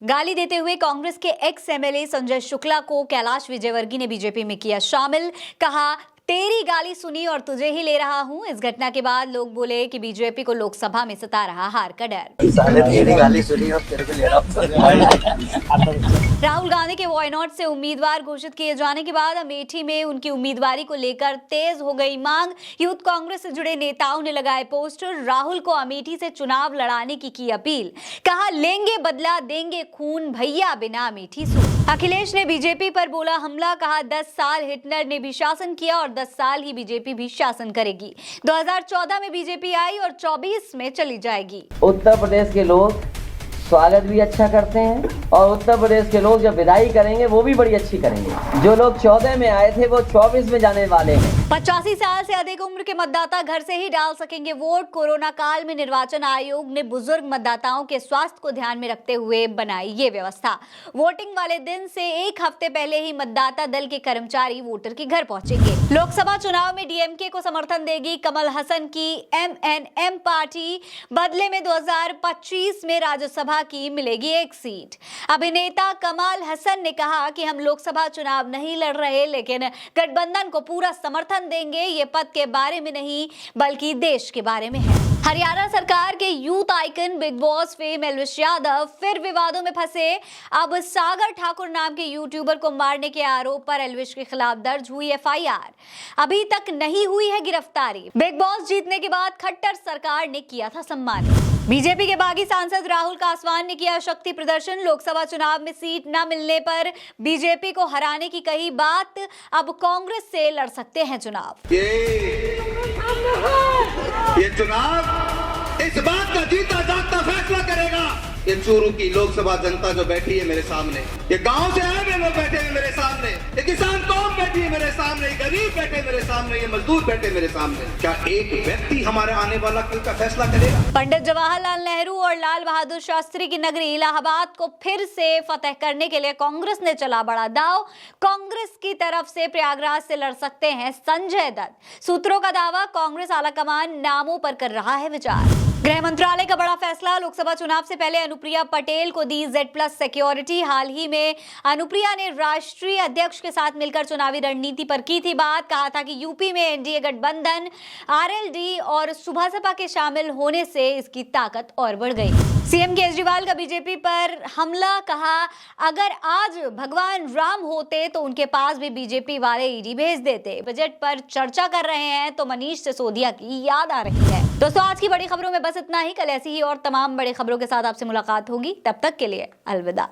गाली देते हुए कांग्रेस के एक्स एमएलए संजय शुक्ला को कैलाश विजयवर्गीय ने बीजेपी में किया शामिल। कहा, तेरी गाली सुनी और तुझे ही ले रहा हूं। इस घटना के बाद लोग बोले कि बीजेपी को लोकसभा में सता रहा हार का डर। तेरी गाली सुनी और तेरे को ले रहा हूं। राहुल गांधी के वायनाड से उम्मीदवार घोषित किए जाने के बाद अमेठी में उनकी उम्मीदवारी को लेकर तेज हो गई मांग। यूथ कांग्रेस से जुड़े नेताओं ने लगाए पोस्टर, राहुल को अमेठी से चुनाव लड़ाने की अपील। कहा, लेंगे बदला, देंगे खून, भैया बिना अमेठी सू। अखिलेश ने बीजेपी पर बोला हमला। कहा, 10 साल हिटलर ने भी शासन किया और 10 साल ही बीजेपी भी शासन करेगी। 2014 में बीजेपी आई और 24 में चली जाएगी। उत्तर प्रदेश के लोग स्वागत भी अच्छा करते हैं और उत्तर प्रदेश के लोग जब विदाई करेंगे वो भी बड़ी अच्छी करेंगे। जो लोग 14 में आए थे वो 24 में जाने वाले हैं। 85 साल से अधिक उम्र के मतदाता घर से ही डाल सकेंगे वोट। कोरोना काल में निर्वाचन आयोग ने बुजुर्ग मतदाताओं के स्वास्थ्य को ध्यान में रखते हुए बनाई ये व्यवस्था। वोटिंग वाले दिन से एक हफ्ते पहले ही मतदाता दल के कर्मचारी वोटर के घर पहुंचेंगे। लोकसभा चुनाव में डीएमके को समर्थन देगी कमल हसन की एमएनएम पार्टी। बदले में 2025 में राज्यसभा की मिलेगी एक सीट। अभिनेता कमल हसन ने कहा कि हम लोकसभा चुनाव नहीं लड़ रहे, लेकिन गठबंधन को पूरा समर्थन देंगे। ये पद के बारे में नहीं बल्कि देश के बारे में है। हरियाणा सरकार के youth icon big boss fame Elvish Yadav फिर विवादों में फंसे। अब सागर ठाकुर नाम के यूट्यूबर को मारने के आरोप पर एल्विश के खिलाफ दर्ज हुई एफआईआर। अभी तक नहीं हुई है गिरफ्तारी। बिग बॉस जीतने के बाद खट्टर सरकार ने किया था सम्मान। बीजेपी के बागी सांसद राहुल कासवान ने किया शक्ति प्रदर्शन। लोकसभा चुनाव में सीट न मिलने पर बीजेपी को हराने की कही बात। अब कांग्रेस से लड़ सकते हैं चुनाव। ये चुनाव इस बात का जीता जागता फैसला करेगा। ये चूरू की लोकसभा जनता जो बैठी है मेरे सामने, ये गांव से आए हुए लोग बैठे हैं मेरे सामने, ये किसान कौम बैठी है मेरे सामने, ये गरीब बैठे मेरे सामने, ये मजदूर बैठे मेरे सामने। क्या एक व्यक्ति हमारे आने वाला कल का फैसला करेगा? पंडित जवाहरलाल नेहरू और लाल बहादुर शास्त्री की नगरी इलाहाबाद को फिर से फतेह करने के लिए कांग्रेस ने चला बड़ा दांव। कांग्रेस की तरफ से प्रयागराज से लड़ सकते हैं संजय दत्त। सूत्रों का दावा, कांग्रेस आलाकमान नामों पर कर रहा है विचार। गृह मंत्रालय का बड़ा फैसला, लोकसभा चुनाव से पहले अनुप्रिया पटेल को दी Z+ सिक्योरिटी। हाल ही में अनुप्रिया ने राष्ट्रीय अध्यक्ष के साथ मिलकर चुनावी रणनीति पर की थी बात। कहा था कि यूपी में एनडीए गठबंधन, आरएलडी और सुभासपा के शामिल होने से इसकी ताकत और बढ़ गई। सीएम केजरीवाल का बीजेपी पर हमला। कहा, अगर आज भगवान राम होते तो उनके पास भी बीजेपी वाले ईडी भेज देते। बजट पर चर्चा कर रहे हैं तो मनीष सिसोदिया की याद आ रही है। दोस्तों, आज की बड़ी खबरों में बस इतना ही। कल ऐसी ही और तमाम बड़ी खबरों के साथ आपसे मुलाकात होगी। तब तक के लिए अलविदा।